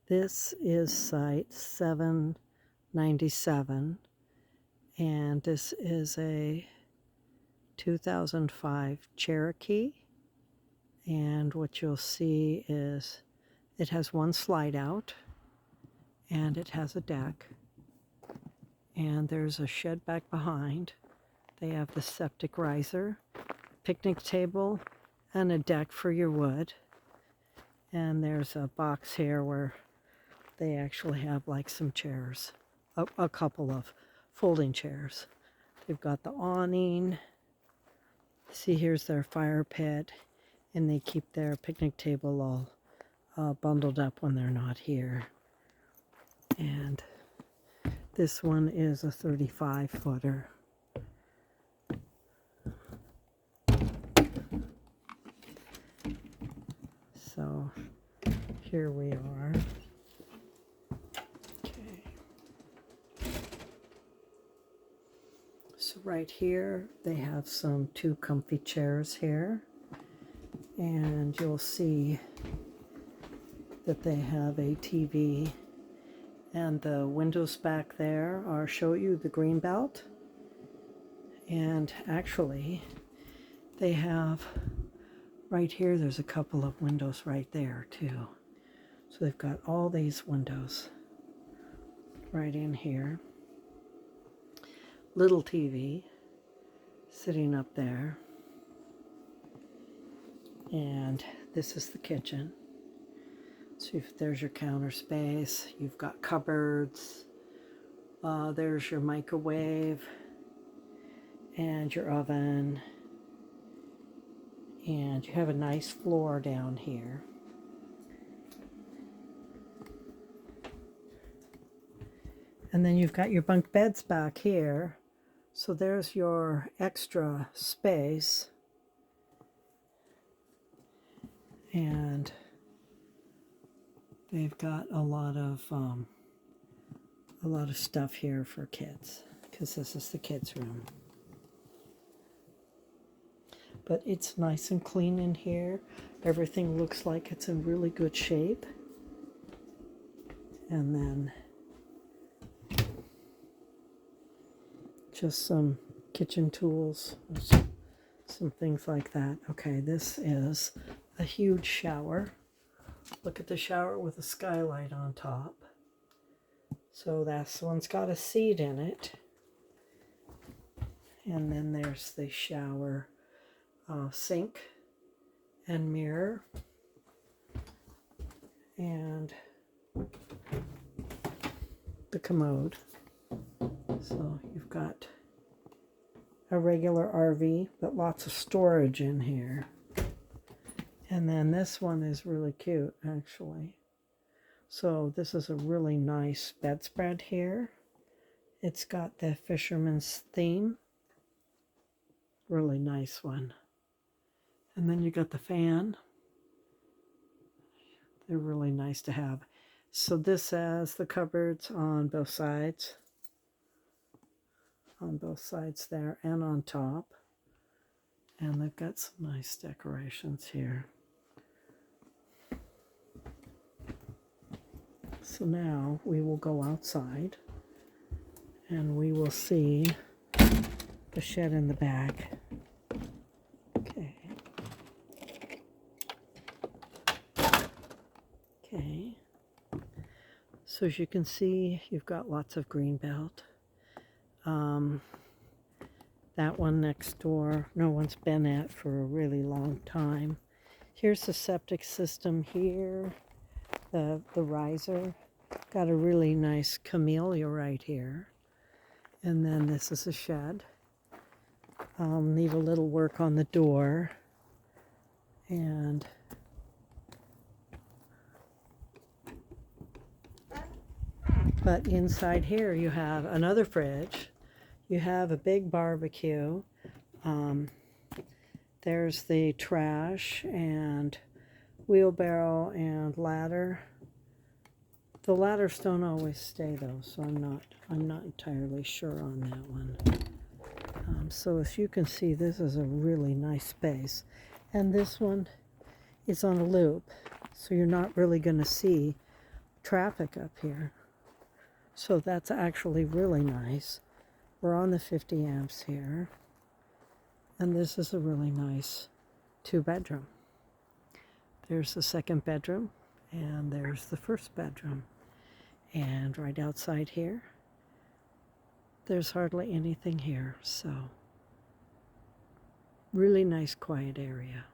This is site 797, and this is a 2005 Cherokee. And what you'll see is it has one slide out, and it has a deck, and there's a shed back behind. They have the septic riser, picnic table, and a deck for your wood. And there's a box here where they actually have like some chairs, a couple of folding chairs. They've got the awning. See, here's their fire pit, and they keep their picnic table all bundled up when they're not here. And this one is a 35-footer. So here we are. Okay. So right here they have two comfy chairs here, and you'll see that they have a TV, and the windows back there show you the green belt. And actually they have right here, there's a couple of windows right there too. So they've got all these windows right in here. Little TV sitting up there. And this is the kitchen. So there's your counter space. You've got cupboards. There's your microwave and your oven. And you have a nice floor down here. And then you've got your bunk beds back here. So there's your extra space. And they've got a lot of stuff here for kids, because this is the kids' room. But it's nice and clean in here. Everything looks like it's in really good shape. And then just some kitchen tools, some things like that. Okay, this is a huge shower. Look at the shower with a skylight on top. So this one's got a seat in it. And then there's the shower sink and mirror. And the commode. So you've got a regular RV, but lots of storage in here. And then this one is really cute, actually. So this is a really nice bedspread here. It's got the fisherman's theme. Really nice one. And then you got the fan. They're really nice to have. So this has the cupboards on both sides. On both sides there and on top. And they've got some nice decorations here. So now we will go outside and we will see the shed in the back. Okay. Okay. So as you can see, you've got lots of green belt. That one next door, no one's been at for a really long time. Here's the septic system here. The riser. Got a really nice camellia right here. And then this is a shed. Need a little work on the door. And but inside here you have another fridge. You have a big barbecue. There's the trash and wheelbarrow and ladder. The ladders don't always stay though, so I'm not entirely sure on that one. So as you can see, this is a really nice space, and this one is on a loop, so you're not really going to see traffic up here. So that's actually really nice. We're on the 50 amps here. And this is a really nice 2-bedroom. There's the second bedroom, and there's the first bedroom. And right outside here, there's hardly anything here. So really nice quiet area.